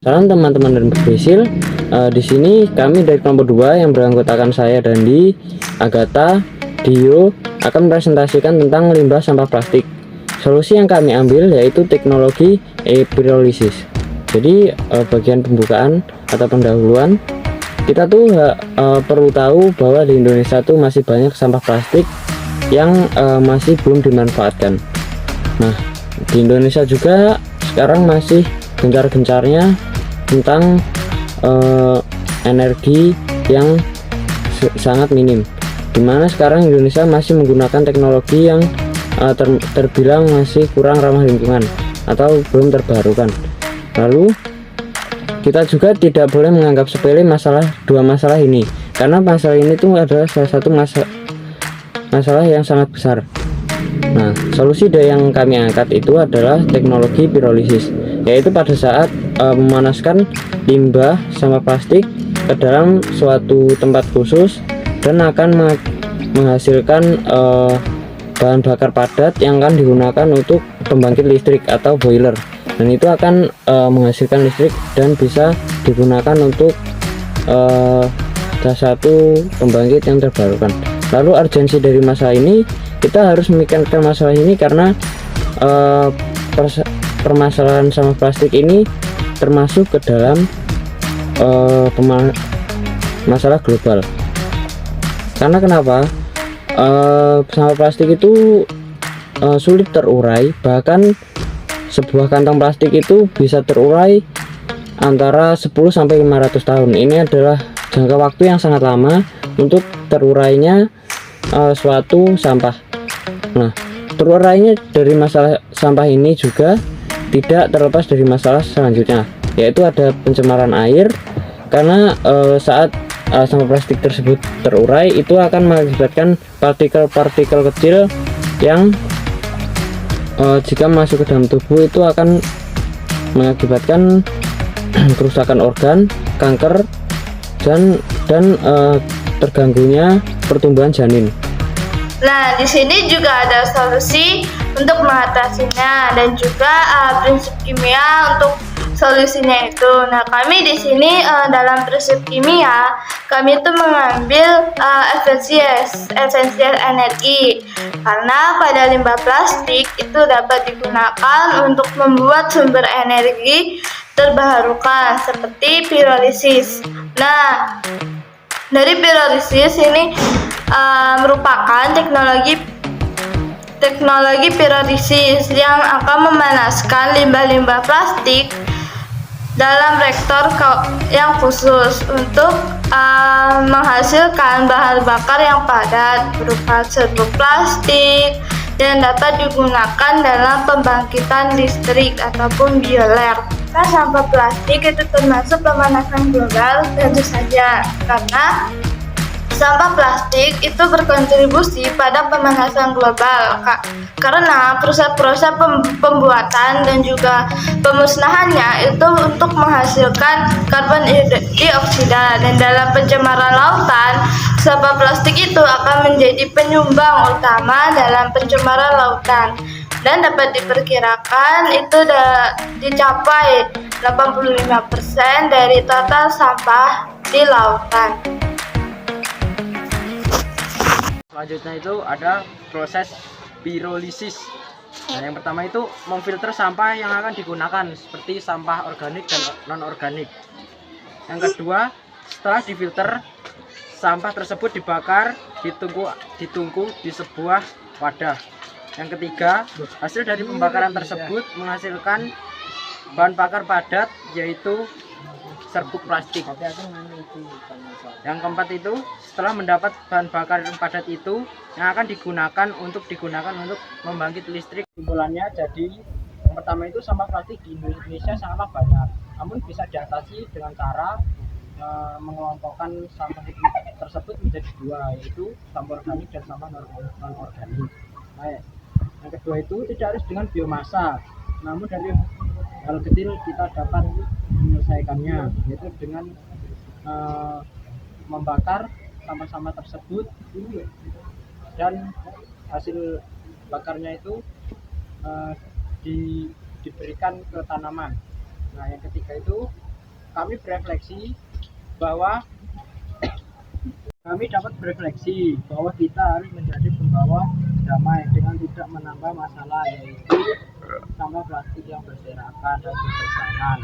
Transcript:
Salam teman-teman dan berhasil. Di sini kami dari kelompok 2 yang beranggotakan saya Dandi, Agatha, Dio akan presentasikan tentang limbah sampah plastik. Solusi yang kami ambil yaitu teknologi e-pyrolysis. Jadi bagian pembukaan atau pendahuluan, kita tuh perlu tahu bahwa di Indonesia tuh masih banyak sampah plastik yang masih belum dimanfaatkan. Nah, di Indonesia juga sekarang masih gencar-gencarnya tentang energi yang sangat minim, dimana sekarang Indonesia masih menggunakan teknologi yang terbilang masih kurang ramah lingkungan atau belum terbarukan. Lalu kita juga tidak boleh menganggap sepele dua masalah ini, karena masalah ini tuh adalah salah satu masalah yang sangat besar. Nah, solusi dari yang kami angkat itu adalah teknologi pirolisis, yaitu pada saat memanaskan limbah sampah plastik ke dalam suatu tempat khusus dan akan menghasilkan bahan bakar padat yang akan digunakan untuk pembangkit listrik atau boiler, dan itu akan menghasilkan listrik dan bisa digunakan untuk salah satu pembangkit yang terbarukan. Lalu urgensi dari masalah ini, kita harus memikirkan masalah ini karena permasalahan sampah plastik ini termasuk ke dalam masalah global. Karena kenapa? Sampah plastik itu sulit terurai, bahkan sebuah kantong plastik itu bisa terurai antara 10 sampai 500 tahun. Ini adalah jangka waktu yang sangat lama untuk terurainya suatu sampah. Nah, terurainya dari masalah sampah ini juga tidak terlepas dari masalah selanjutnya, yaitu ada pencemaran air, karena saat sampah plastik tersebut terurai itu akan mengakibatkan partikel-partikel kecil yang jika masuk ke dalam tubuh itu akan mengakibatkan kerusakan organ, kanker, dan terganggunya pertumbuhan janin. Nah, di sini juga ada solusi untuk mengatasinya dan juga prinsip kimia untuk solusinya itu. Nah, kami di sini dalam prinsip kimia kami itu mengambil esensial energi, karena pada limbah plastik itu dapat digunakan untuk membuat sumber energi terbarukan seperti pirolisis. Nah, dari pirolisis ini merupakan teknologi pirolisis yang akan memanaskan limbah-limbah plastik dalam reaktor yang khusus untuk menghasilkan bahan bakar yang padat berupa serbuk plastik dan dapat digunakan dalam pembangkitan listrik ataupun boiler. Nah, sampah plastik itu termasuk pemanasan global, tentu saja, karena sampah plastik itu berkontribusi pada pemanasan global, karena proses-proses pembuatan dan juga pemusnahannya itu untuk menghasilkan karbon dioksida, dan dalam pencemaran lautan sampah plastik itu akan menjadi penyumbang utama dalam pencemaran lautan, dan dapat diperkirakan itu dicapai 85% dari total sampah di lautan. Selanjutnya itu ada proses pirolisis. Nah, yang pertama itu memfilter sampah yang akan digunakan seperti sampah organik dan non-organik. Yang kedua, setelah difilter, sampah tersebut dibakar, ditungku di sebuah wadah. Yang ketiga, hasil dari pembakaran tersebut menghasilkan bahan bakar padat, yaitu serbuk plastik. Yang keempat itu, setelah mendapat bahan bakar padat itu yang akan digunakan untuk membangkit listrik. Kesimpulannya, jadi yang pertama itu sampah plastik di Indonesia sangatlah banyak, namun bisa diatasi dengan cara mengelompokkan sampah tersebut menjadi dua, yaitu sampah organik dan sampah non organik. Nah, yang kedua itu tidak harus dengan biomasa, namun dari hal kecil kita dapat menyelesaikannya, yaitu dengan membakar sampah-sampah tersebut dan hasil bakarnya itu diberikan ke tanaman. Nah, yang ketiga itu kami berefleksi bahwa kita harus menjadi pembawa damai dengan tidak menambah masalah, yaitu sampah plastik yang berserakan dan berterbangan.